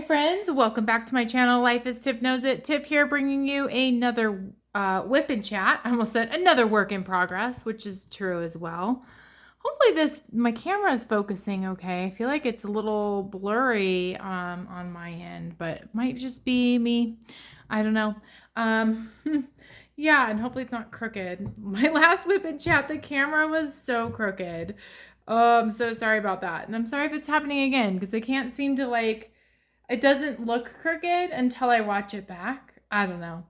friends, welcome back to my channel. Life is Tiff Knows It. Tiff here bringing you another WIP N Chat. I almost said another work in progress, which is true as well. Hopefully my camera is focusing okay. I feel like it's a little blurry on my end, but it might just be me. I don't know. Yeah, and hopefully it's not crooked. My last WIP N Chat, the camera was so crooked. Oh, I'm so sorry about that. And I'm sorry if it's happening again because I can't seem to it doesn't look crooked until I watch it back. I don't know.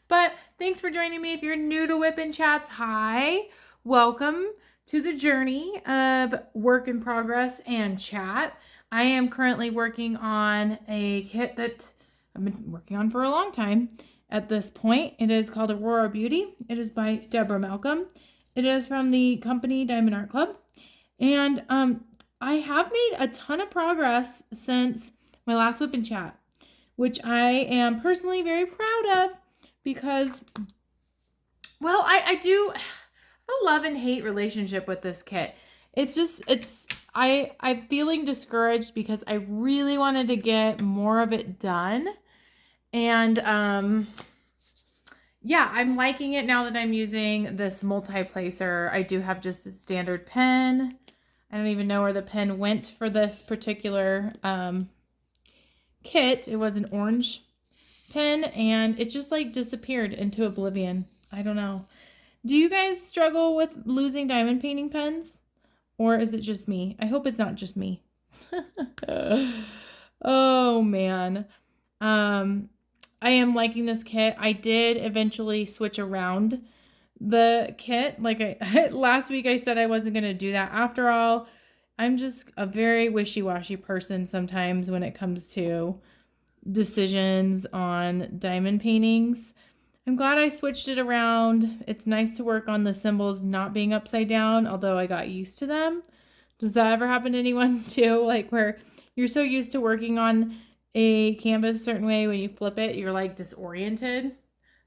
But thanks for joining me. If you're new to WIP N Chats, hi. Welcome to the journey of work in progress and chat. I am currently working on a kit that I've been working on for a long time at this point. It is called Aurora Beauty. It is by Deborah Malcom. It is from the company Diamond Art Club. And I have made a ton of progress since my last WIP N Chat, which I am personally very proud of because, well, I do have a love and hate relationship with this kit. I'm feeling discouraged because I really wanted to get more of it done. And, yeah, I'm liking it now that I'm using this multi-placer. I do have just a standard pen. I don't even know where the pen went for this particular, kit. It was an orange pen and it just disappeared into oblivion. I don't know. Do you guys struggle with losing diamond painting pens? Or is it just me? I hope it's not just me. Oh man. I am liking this kit. I did eventually switch around the kit. Last week I said I wasn't going to do that. After all, I'm just a very wishy-washy person sometimes when it comes to decisions on diamond paintings. I'm glad I switched it around. It's nice to work on the symbols not being upside down, although I got used to them. Does that ever happen to anyone too? Where you're so used to working on a canvas a certain way, when you flip it, you're disoriented.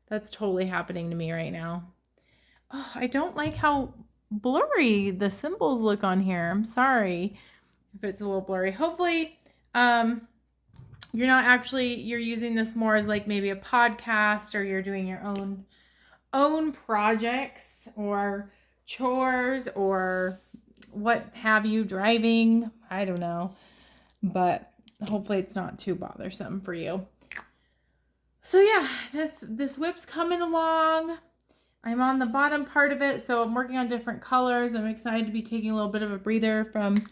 That's totally happening to me right now. Oh, I don't like how blurry the symbols look on here. I'm sorry if it's a little blurry. Hopefully, you're using this more as maybe a podcast, or you're doing your own projects or chores or what have you, driving. I don't know, but hopefully it's not too bothersome for you. So yeah, this WIP's coming along. I'm on the bottom part of it, so I'm working on different colors. I'm excited to be taking a little bit of a breather from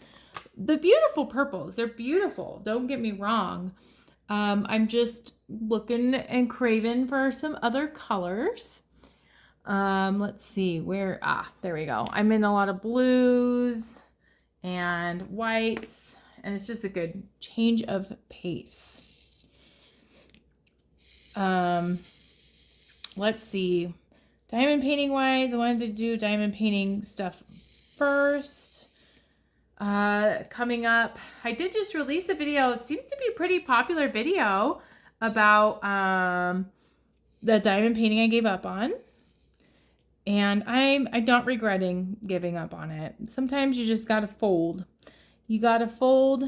the beautiful purples. They're beautiful, don't get me wrong. I'm just looking and craving for some other colors. Let's see, there we go. I'm in a lot of blues and whites, and it's just a good change of pace. Let's see. Diamond painting wise, I wanted to do diamond painting stuff first. Coming up, I did just release a video. It seems to be a pretty popular video about the diamond painting I gave up on. And I'm not regretting giving up on it. Sometimes you just gotta fold. You gotta fold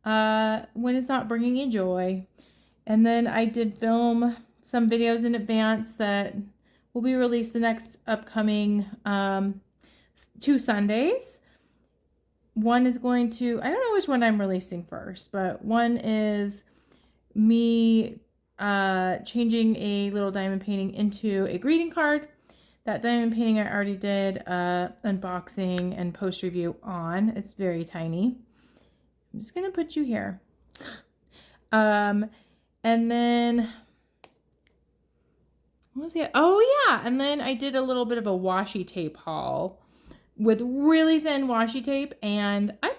when it's not bringing you joy. And then I did film some videos in advance that will be released the next upcoming 2 Sundays. One is going to, I don't know which one I'm releasing first, but one is me changing a little diamond painting into a greeting card. That diamond painting I already did unboxing and post review on. It's very tiny. I'm just going to put you here. And then, what was it? Oh yeah, and then I did a little bit of a washi tape haul with really thin washi tape, and I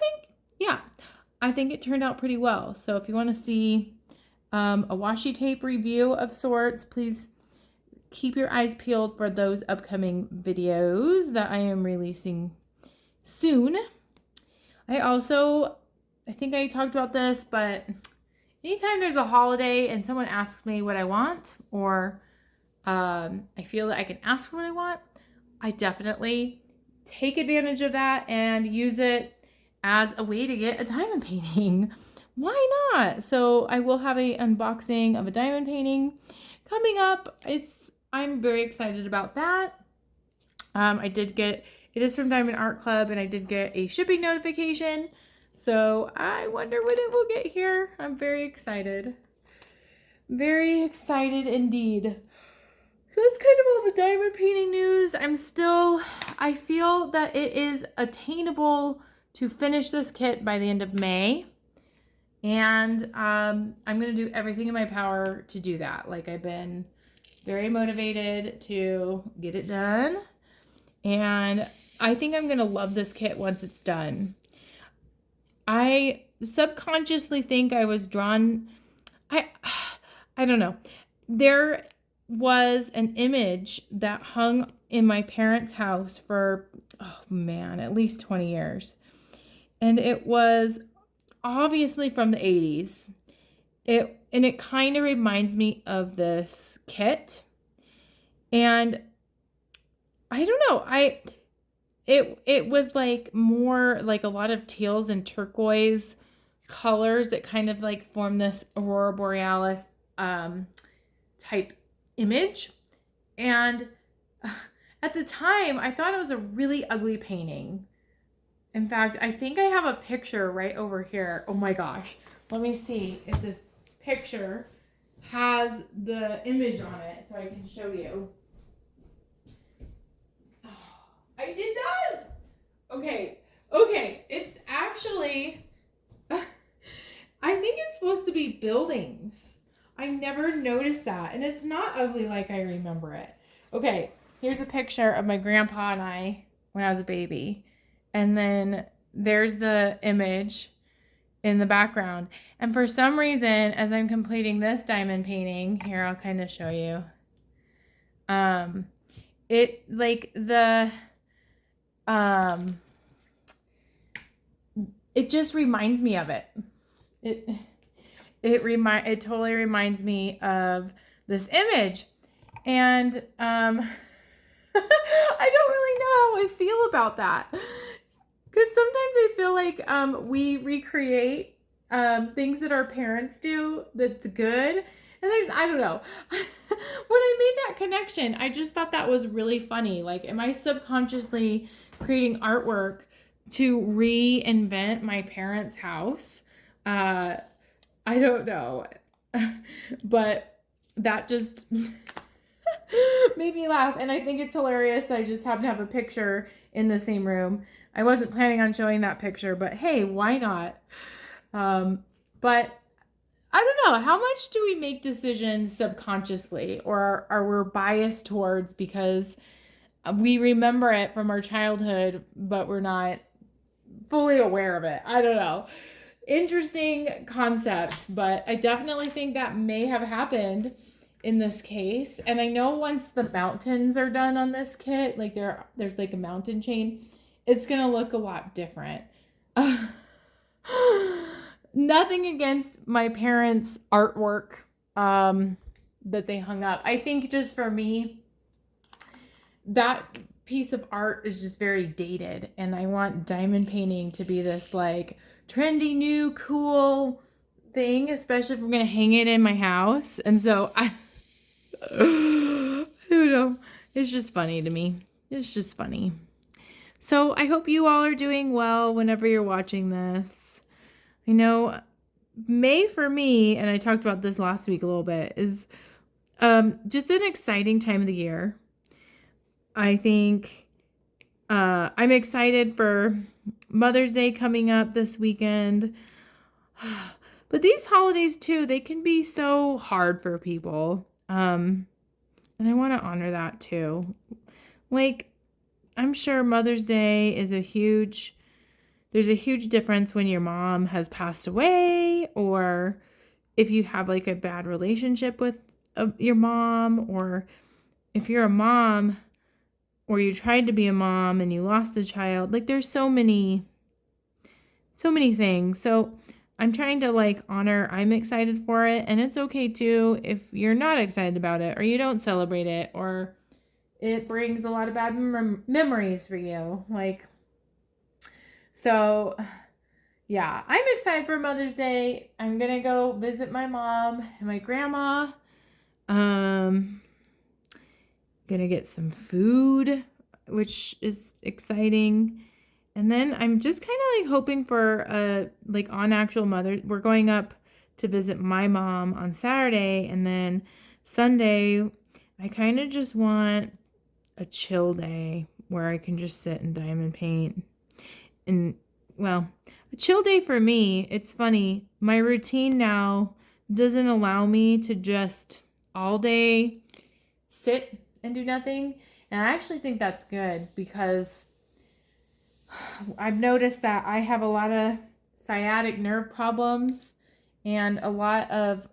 think it turned out pretty well. So if you want to see a washi tape review of sorts, please keep your eyes peeled for those upcoming videos that I am releasing soon. I think I talked about this, but anytime there's a holiday and someone asks me what I want, or I feel that I can ask for what I want, I definitely take advantage of that and use it as a way to get a diamond painting, why not? So I will have a unboxing of a diamond painting coming up. I'm very excited about that. It is from Diamond Art Club, and I did get a shipping notification. So I wonder when it will get here. I'm very excited. Very excited indeed. So that's kind of all the diamond painting news. I feel that it is attainable to finish this kit by the end of May. And I'm going to do everything in my power to do that. Like, I've been very motivated to get it done. And I think I'm going to love this kit once it's done. I subconsciously think I was drawn... I don't know. There was an image that hung in my parents' house for, oh man, at least 20 years. And it was obviously from the 80s. It kind of reminds me of this kit. And I don't know. It was like more like a lot of teals and turquoise colors that kind of like form this Aurora Borealis type image. And at the time, I thought it was a really ugly painting. In fact, I think I have a picture right over here. Oh my gosh. Let me see if this picture has the image on it so I can show you. It does. Okay. It's actually, I think it's supposed to be buildings. I never noticed that. And it's not ugly like I remember it. Okay. Here's a picture of my grandpa and I when I was a baby. And then there's the image in the background. And for some reason, as I'm completing this diamond painting, here, I'll kind of show you. It like the... it just reminds me of it. It totally reminds me of this image. And I don't really know how I feel about that. Because sometimes I feel like we recreate things that our parents do that's good. And I don't know. When I made that connection, I just thought that was really funny. Like, am I subconsciously creating artwork to reinvent my parents' house? I don't know. But that just made me laugh. And I think it's hilarious that I just happen to have a picture in the same room. I wasn't planning on showing that picture, but hey, why not? But I don't know. How much do we make decisions subconsciously, or are we biased towards because we remember it from our childhood, but we're not fully aware of it? I don't know. Interesting concept, but I definitely think that may have happened in this case. And I know once the mountains are done on this kit, like there's like a mountain chain, it's going to look a lot different. Nothing against my parents' artwork that they hung up. I think just for me, that piece of art is just very dated. And I want diamond painting to be this like trendy, new, cool thing, especially if we're going to hang it in my house. And so I don't know. It's just funny to me. It's just funny. So I hope you all are doing well whenever you're watching this. I know May for me, and I talked about this last week a little bit, is just an exciting time of the year. I think I'm excited for Mother's Day coming up this weekend. But these holidays too, they can be so hard for people. And I want to honor that too. Like, I'm sure Mother's Day is there's a huge difference when your mom has passed away, or if you have like a bad relationship with your mom, or if you're a mom or you tried to be a mom and you lost a child. Like, there's so many things. So I'm trying to like honor, I'm excited for it, and it's okay too if you're not excited about it, or you don't celebrate it, or it brings a lot of bad memories for you. Like, so yeah, I'm excited for Mother's Day. I'm going to go visit my mom and my grandma. Gonna get some food, which is exciting. And then I'm just kind of like hoping for on actual Mother. We're going up to visit my mom on Saturday, and then Sunday, I kind of just want a chill day where I can just sit and diamond paint. And well, a chill day for me, it's funny. My routine now doesn't allow me to just all day sit and do nothing. And I actually think that's good because I've noticed that I have a lot of sciatic nerve problems and a lot of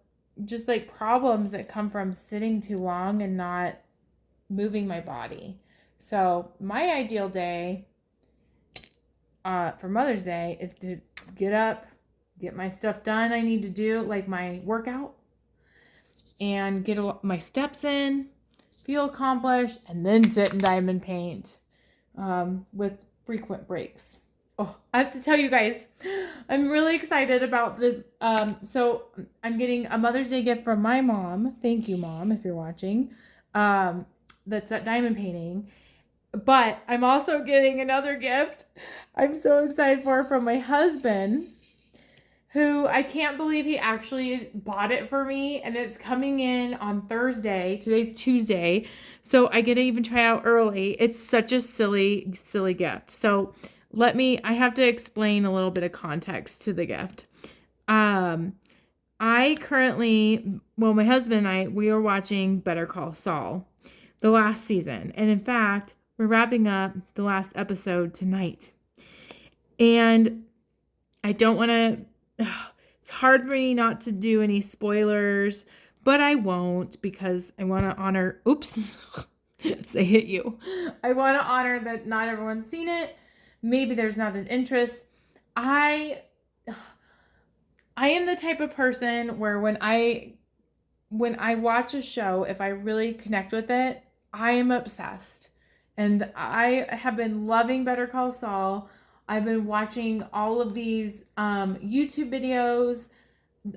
just like problems that come from sitting too long and not moving my body. So my ideal day for Mother's Day is to get up, get my stuff done I need to do, like my workout, and get my steps in, feel accomplished, and then sit and diamond paint with frequent breaks. Oh, I have to tell you guys, I'm really excited about the, so I'm getting a Mother's Day gift from my mom. Thank you, Mom, if you're watching. That's that diamond painting. But I'm also getting another gift I'm so excited for from my husband, who I can't believe he actually bought it for me, and it's coming in on Thursday. Today's Tuesday, so I get to even try out early. It's such a silly, silly gift. So I have to explain a little bit of context to the gift. My husband and I, we are watching Better Call Saul, the last season. And in fact, we're wrapping up the last episode tonight. And I don't want to, it's hard for me not to do any spoilers, but I won't because I want to honor, oops, I hit you. I want to honor that not everyone's seen it. Maybe there's not an interest. I am the type of person where when I watch a show, if I really connect with it, I am obsessed. And I have been loving Better Call Saul. I've been watching all of these YouTube videos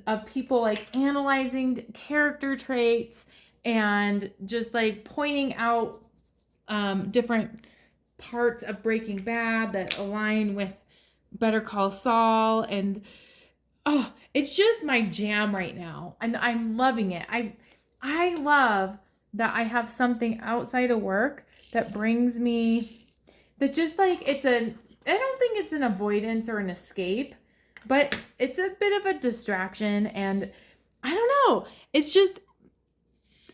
of people like analyzing character traits and just like pointing out different parts of Breaking Bad that align with Better Call Saul. And it's just my jam right now. And I'm loving it. I love that I have something outside of work that brings me, that just like I don't think it's an avoidance or an escape, but it's a bit of a distraction. And I don't know. It's just,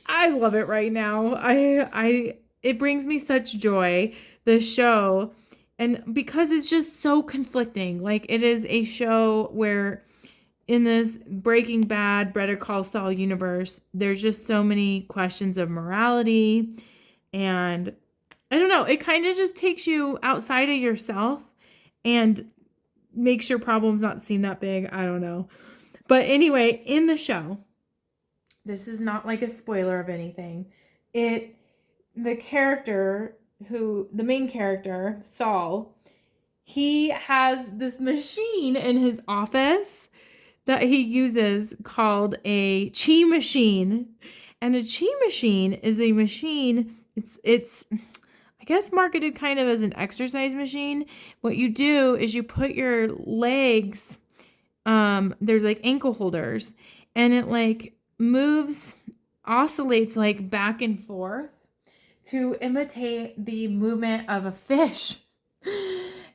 I love it right now. It brings me such joy, the show. And because it's just so conflicting. Like it is a show where in this Breaking Bad, Better Call Saul universe, there's just so many questions of morality. And I don't know, it kind of just takes you outside of yourself and makes your problems not seem that big. I don't know. But anyway, in the show, this is not like a spoiler of anything. The main character, Saul, he has this machine in his office that he uses called a chi machine. And a chi machine is a machine, it's I guess marketed kind of as an exercise machine. What you do is you put your legs, there's like ankle holders, and it like oscillates like back and forth to imitate the movement of a fish.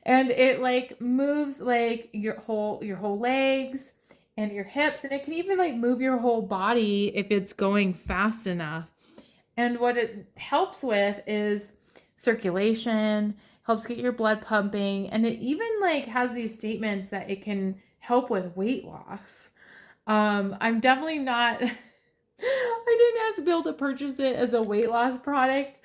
And it like moves like your whole legs and your hips, and it can even like move your whole body if it's going fast enough. And what it helps with is circulation, helps get your blood pumping, and it even like has these statements that it can help with weight loss. I'm definitely not I didn't ask Bill to purchase it as a weight loss product.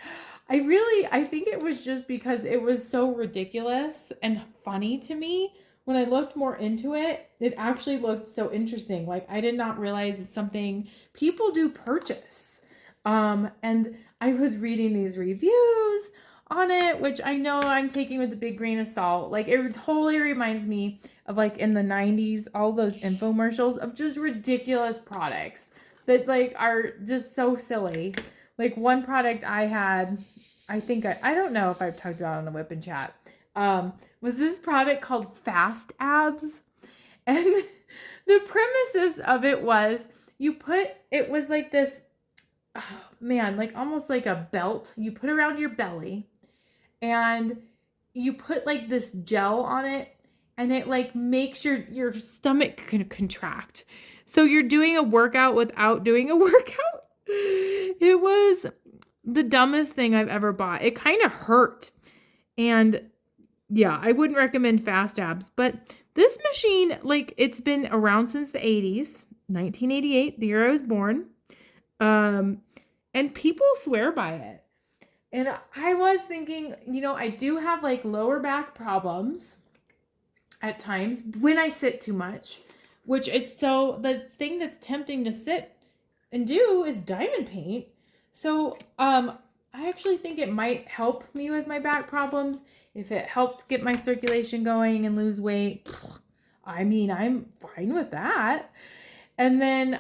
I think it was just because it was so ridiculous and funny to me. When I looked more into it, it actually looked so interesting. Like I did not realize it's something people do purchase. And I was reading these reviews on it, which I know I'm taking with a big grain of salt. Like, it totally reminds me of, like, in the 90s, all those infomercials of just ridiculous products that, like, are just so silly. Like, one product I had, I think, I don't know if I've talked about it on the WIP N Chat, was this product called Fast Abs. And the premises of it was, it was like this, oh man, like almost like a belt you put around your belly, and you put like this gel on it, and it like makes your stomach contract. So you're doing a workout without doing a workout. It was the dumbest thing I've ever bought. It kind of hurt. And yeah, I wouldn't recommend Fast Abs, but this machine, like, it's been around since the 80s, 1988, the year I was born. And people swear by it. And I was thinking, I do have like lower back problems at times when I sit too much, which it's so the thing that's tempting to sit and do is diamond paint. So, I actually think it might help me with my back problems. If it helps get my circulation going and lose weight, I mean, I'm fine with that. And then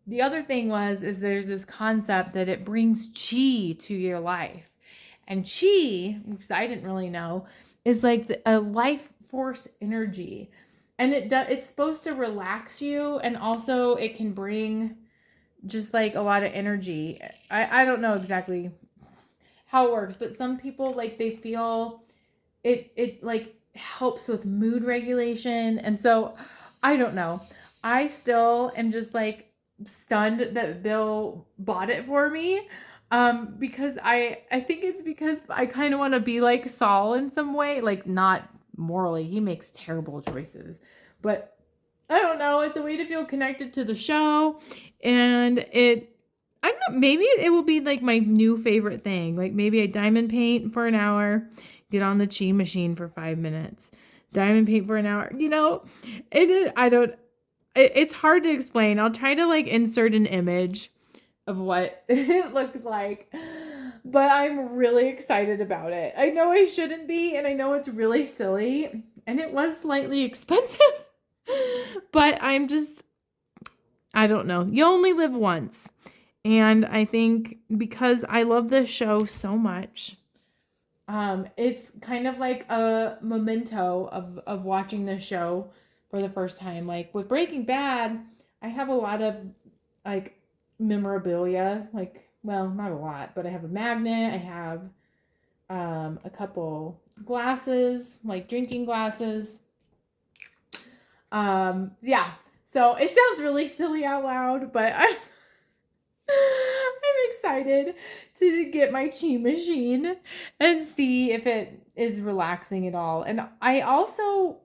the other thing is there's this concept that it brings chi to your life. And chi, because I didn't really know, is like a life force energy. And it's supposed to relax you, and also it can bring just like a lot of energy. I don't know exactly how it works, but some people, like, they feel it like helps with mood regulation. And so I don't know. I still am just like stunned that Bill bought it for me. Because I think it's because I kind of want to be like Saul in some way, like not morally. He makes terrible choices, but I don't know. It's a way to feel connected to the show, and I don't know, maybe it will be like my new favorite thing. Like, maybe I diamond paint for an hour, get on the chi machine for 5 minutes, diamond paint for an hour, it's hard to explain. I'll try to like insert an image of what it looks like, but I'm really excited about it. I know I shouldn't be, and I know it's really silly, and it was slightly expensive, but I don't know. You only live once. And I think because I love this show so much, it's kind of like a memento of watching this show for the first time. Like with Breaking Bad, I have a lot of like memorabilia, like, well, not a lot, but I have a magnet. I have a couple glasses, like drinking glasses. Yeah. So it sounds really silly out loud, but I'm excited to get my chi machine and see if it is relaxing at all. And I also,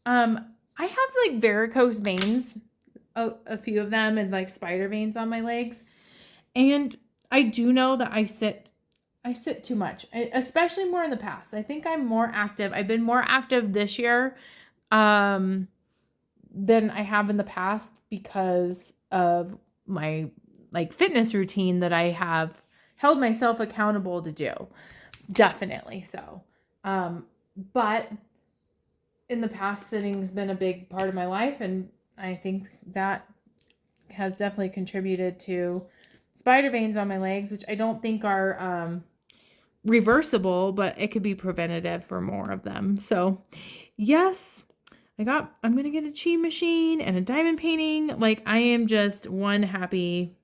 I have like varicose veins, a few of them, and like spider veins on my legs. And I do know that I sit too much, especially more in the past. I think I'm more active. I've been more active this year, than I have in the past because of my like fitness routine that I have held myself accountable to do. Definitely so. But in the past, sitting's been a big part of my life, and I think that has definitely contributed to spider veins on my legs, which I don't think are reversible, but it could be preventative for more of them. So yes, I'm going to get a chi machine and a diamond painting. Like, I am just one happy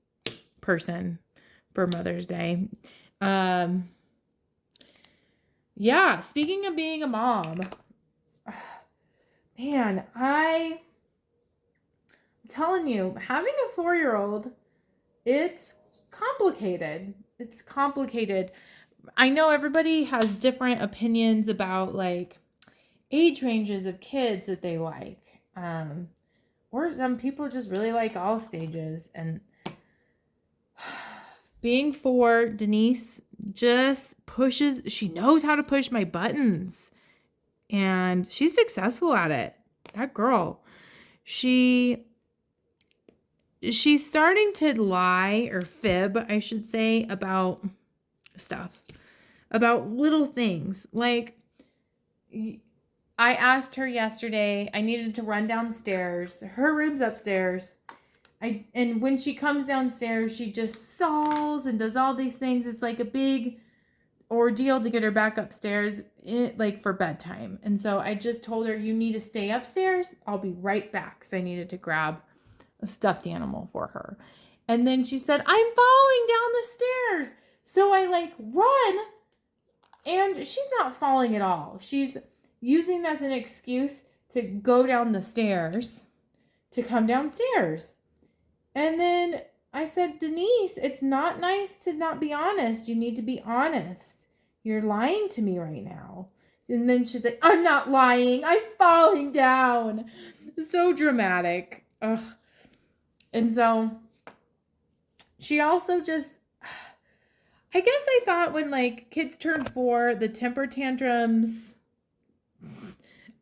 person for Mother's Day. Yeah, speaking of being a mom, man, I'm telling you, having a 4-year-old, it's complicated. It's complicated. I know everybody has different opinions about like age ranges of kids that they like. Or some people just really like all stages. And being 4, Denise just she knows how to push my buttons. And she's successful at it. That girl. She's starting to lie or fib, I should say, about stuff. about little things. Like, I asked her yesterday, I needed to run downstairs. Her room's upstairs. And when she comes downstairs, she just stalls and does all these things. It's like a big ordeal to get her back upstairs, like for bedtime. And so I just told her, you need to stay upstairs. I'll be right back, because I needed to grab a stuffed animal for her. And then she said, I'm falling down the stairs. So I like run, and she's not falling at all. She's using that as an excuse to go down the stairs, to come downstairs. And then I said, Denise, it's not nice to not be honest. You need to be honest. You're lying to me right now. And then she's like, I'm not lying. I'm falling down. So dramatic. Ugh. And so she also just, I guess I thought when like kids turn 4, the temper tantrums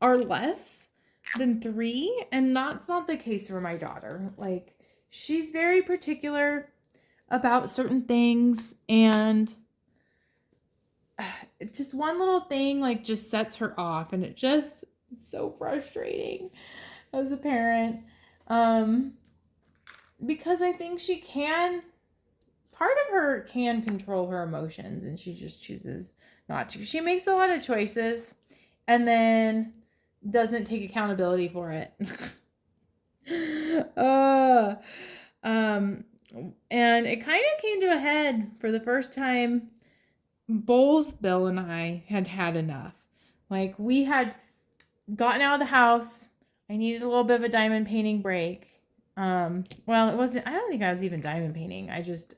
are less than 3. And that's not the case for my daughter. Like, she's very particular about certain things, and just one little thing like just sets her off, and it's so frustrating as a parent, because I think part of her can control her emotions, and she just chooses not to. She makes a lot of choices and then doesn't take accountability for it. And it kind of came to a head for the first time. Both Bill and I had enough. Like, we had gotten out of the house. I needed a little bit of a diamond painting break. Well, it wasn't, I don't think I was even diamond painting. I just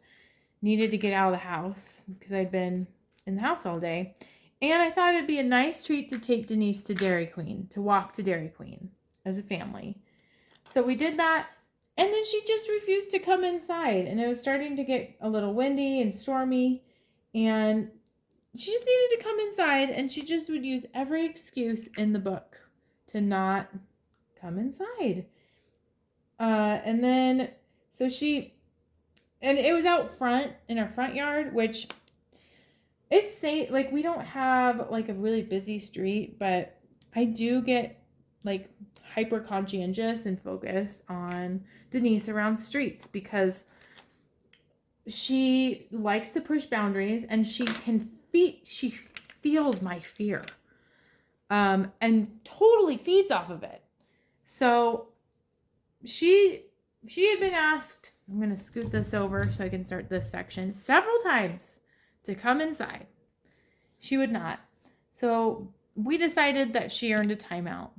needed to get out of the house because I'd been in the house all day. And I thought it'd be a nice treat to take Denise to Dairy Queen, to walk to Dairy Queen as a family. So we did that, and then she just refused to come inside, and it was starting to get a little windy and stormy, and she just needed to come inside, and she just would use every excuse in the book to not come inside. And then, and it was out front in our front yard, which it's safe. Like, we don't have like a really busy street, but I do get like hyper conscientious and focus on Denise around streets, because she likes to push boundaries, and she feels my fear, and totally feeds off of it. So she had been asked, I'm going to scoot this over so I can start this section, several times to come inside. She would not. So we decided that she earned a timeout.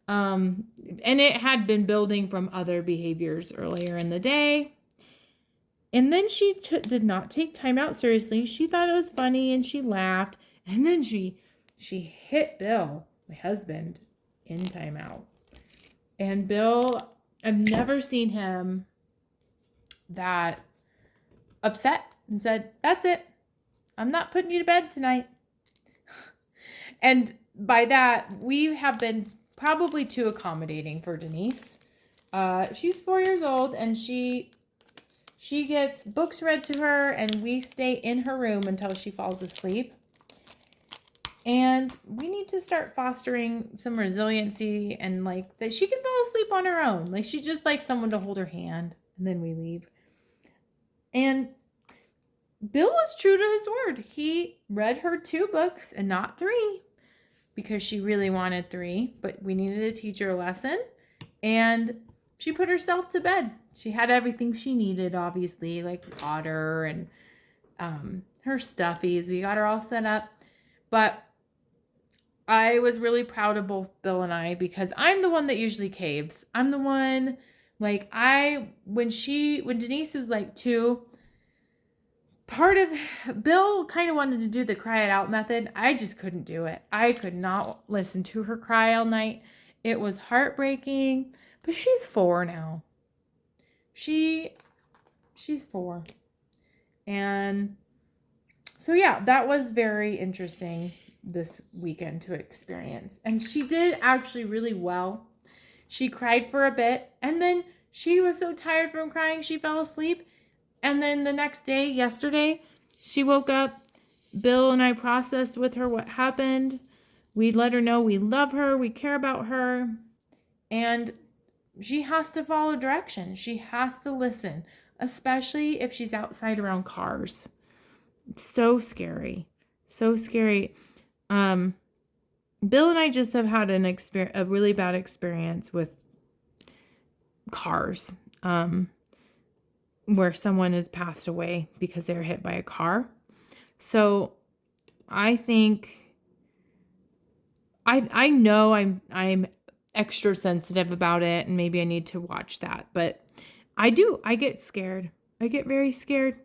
And it had been building from other behaviors earlier in the day. And then she did not take timeout seriously. She thought it was funny, and she laughed. And then she hit Bill, my husband, in timeout. And Bill, I've never seen him that upset, and said, that's it. I'm not putting you to bed tonight. And by that, we have been probably too accommodating for Denise. She's 4 years old, and she gets books read to her, and we stay in her room until she falls asleep. And we need to start fostering some resiliency, and like that she can fall asleep on her own. Like, she just likes someone to hold her hand, and then we leave. And Bill was true to his word. He read her 2 books and not 3, because she really wanted 3, but we needed to teach her a lesson. And she put herself to bed. She had everything she needed, obviously, like water and her stuffies. We got her all set up. But I was really proud of both Bill and I, because I'm the one that usually caves. I'm the one, like, when Denise was like 2, part of Bill kind of wanted to do the cry it out method. I just couldn't do it. I could not listen to her cry all night. It was heartbreaking, but she's 4 now. She's 4. And so yeah, that was very interesting this weekend to experience. And she did actually really well. She cried for a bit, and then she was so tired from crying, she fell asleep. And then the next day, yesterday, she woke up Bill and I processed with her what happened. We let her know we love her, we care about her, and she has to follow directions. She has to listen, especially if she's outside around cars. It's so scary. So scary. Bill and I just have had a really bad experience with cars, where someone has passed away because they were hit by a car. So I think I know I'm extra sensitive about it, and maybe I need to watch that, but I get scared. I get very scared.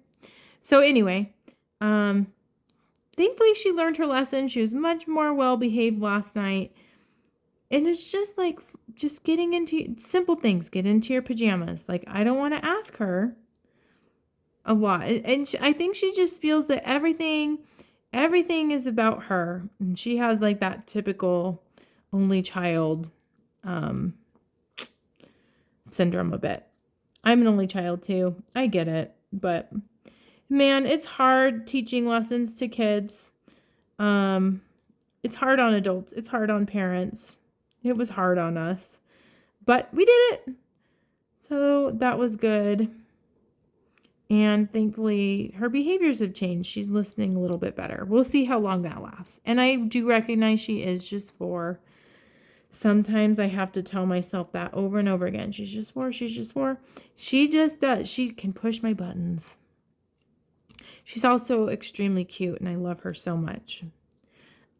So anyway, thankfully she learned her lesson. She was much more well behaved last night. And it's just like, just getting into simple things, get into your pajamas. Like, I don't want to ask her a lot. And I think she just feels that everything is about her. And she has like that typical only child syndrome a bit. I'm an only child too. I get it. But man, it's hard teaching lessons to kids. It's hard on adults. It's hard on parents. It was hard on us. But we did it. So that was good. And thankfully, her behaviors have changed. She's listening a little bit better. We'll see how long that lasts. And I do recognize she is just 4. Sometimes I have to tell myself that over and over again. She's just 4. She's just 4. She just does. She can push my buttons. She's also extremely cute, and I love her so much.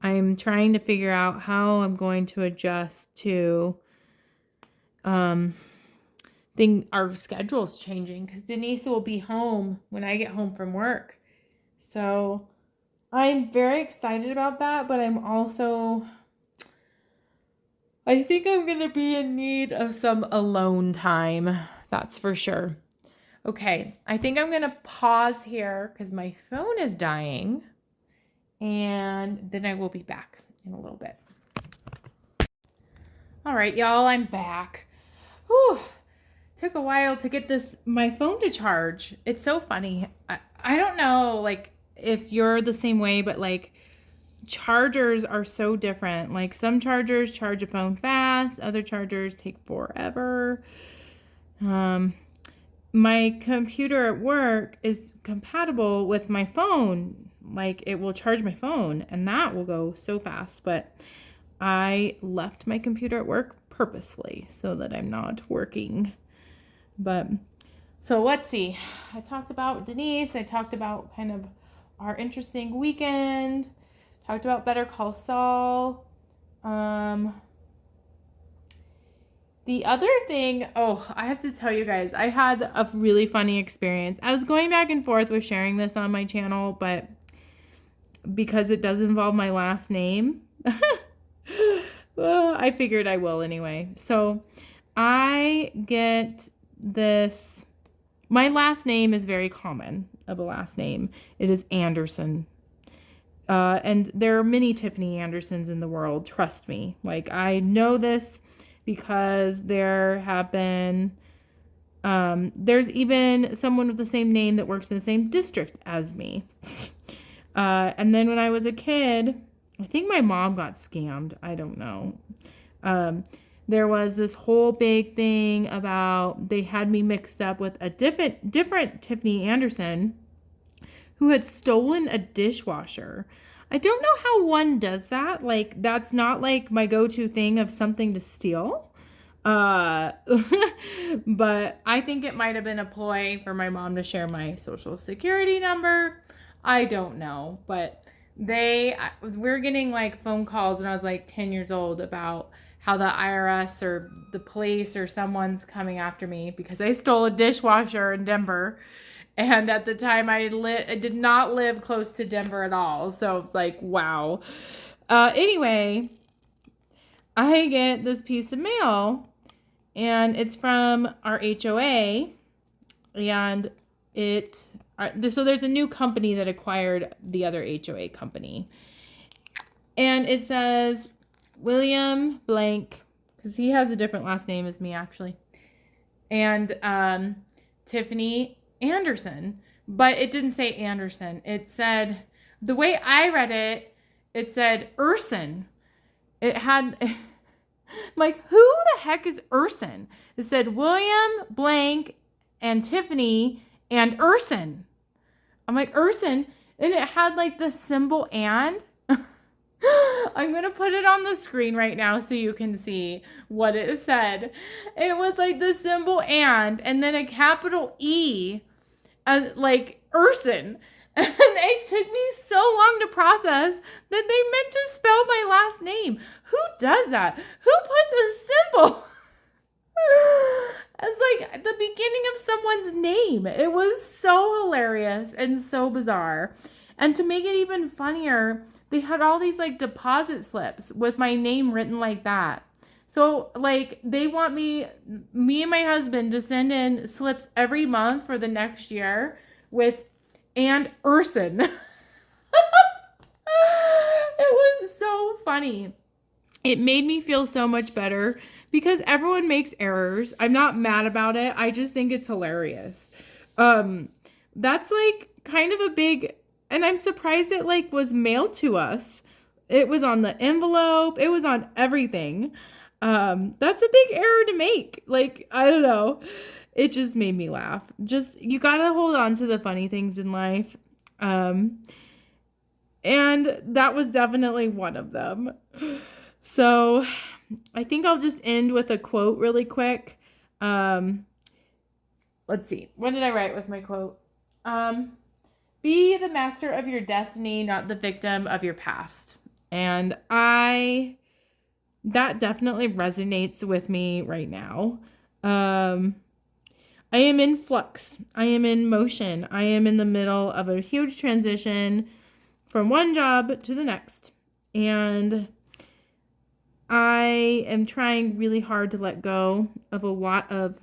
I'm trying to figure out how I'm going to adjust to our schedule's changing, because Denise will be home when I get home from work. So I'm very excited about that, but I think I'm going to be in need of some alone time. That's for sure. Okay, I think I'm going to pause here because my phone is dying, and then I will be back in a little bit. All right, y'all, I'm back. Whew. Took a while to get my phone to charge. It's so funny. I don't know, like, if you're the same way, but like, chargers are so different. Like, some chargers charge a phone fast, other chargers take forever. My computer at work is compatible with my phone. Like, it will charge my phone, and that will go so fast. But I left my computer at work purposefully so that I'm not working. But so let's see. I talked about Denise. I talked about kind of our interesting weekend. Talked about Better Call Saul. The other thing, I have to tell you guys, I had a really funny experience. I was going back and forth with sharing this on my channel, but because it does involve my last name, well, I figured I will anyway. So I get this, my last name is very common of a last name. It is Anderson. And there are many Tiffany Andersons in the world, trust me. Like, I know this because there have been, there's even someone with the same name that works in the same district as me. And then when I was a kid, I think my mom got scammed. I don't know. There was this whole big thing about they had me mixed up with a different Tiffany Anderson who had stolen a dishwasher. I don't know how one does that. Like, that's not like my go-to thing of something to steal. But I think it might have been a ploy for my mom to share my social security number. I don't know. But we're getting like phone calls when I was like 10 years old about how the IRS or the police or someone's coming after me because I stole a dishwasher in Denver. And at the time, I did not live close to Denver at all. So it's like, wow. Anyway, I get this piece of mail, and it's from our HOA. And so there's a new company that acquired the other HOA company. And it says William Blank, because he has a different last name as me, actually. And Tiffany Anderson, but it didn't say Anderson. It said, the way I read it, it said Erson. It had, I'm like, who the heck is Erson? It said William blank and Tiffany and Erson. I'm like, Erson? And it had like the symbol and. I'm going to put it on the screen right now so you can see what it said. It was like the symbol and then a capital E, like Erson. And it took me so long to process that they meant to spell my last name. Who does that? Who puts a symbol as like the beginning of someone's name? It was so hilarious and so bizarre. And to make it even funnier, they had all these like deposit slips with my name written like that. So like they want me and my husband to send in slips every month for the next year with and Erson. It was so funny. It made me feel so much better because everyone makes errors. I'm not mad about it. I just think it's hilarious. That's like kind of a big, and I'm surprised it like was mailed to us. It was on the envelope. It was on everything. That's a big error to make. Like, I don't know. It just made me laugh. Just, you gotta hold on to the funny things in life. And that was definitely one of them. So I think I'll just end with a quote really quick. Let's see. What did I write with my quote? Be the master of your destiny, not the victim of your past. And that definitely resonates with me right now. I am in flux. I am in motion. I am in the middle of a huge transition from one job to the next. And I am trying really hard to let go of a lot of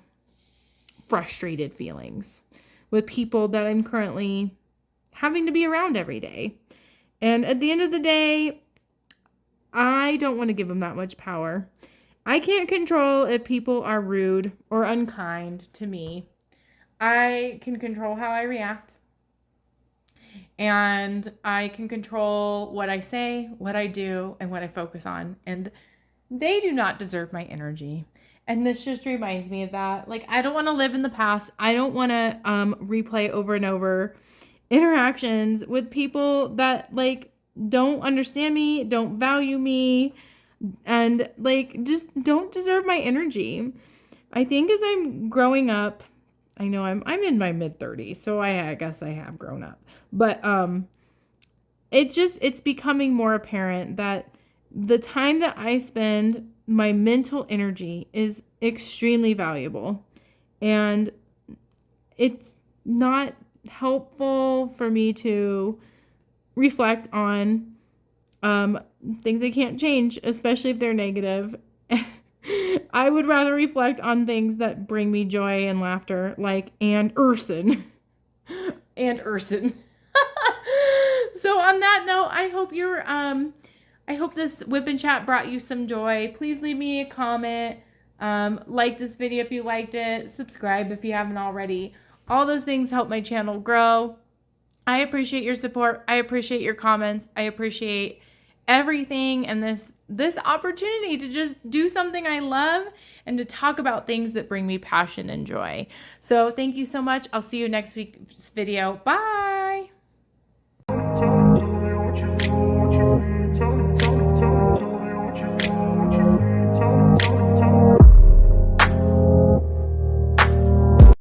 frustrated feelings with people that I'm currently having to be around every day. And at the end of the day, I don't want to give them that much power. I can't control if people are rude or unkind to me. I can control how I react. And I can control what I say, what I do, and what I focus on. And they do not deserve my energy. And this just reminds me of that. Like, I don't want to live in the past. I don't want to replay over and over interactions with people that, like, don't understand me, don't value me, and, like, just don't deserve my energy. I think as I'm growing up, I know I'm in my mid-30s, so I guess I have grown up. But it's becoming more apparent that the time that I spend, my mental energy is extremely valuable. And it's not helpful for me to reflect on things I can't change, especially if they're negative. I would rather reflect on things that bring me joy and laughter, like and Erson. And Erson. So on that note, I hope this WIP N Chat brought you some joy. Please leave me a comment. Like this video if you liked it. Subscribe if you haven't already. All those things help my channel grow. I appreciate your support. I appreciate your comments. I appreciate everything and this opportunity to just do something I love and to talk about things that bring me passion and joy. So thank you so much. I'll see you next week's video. Bye.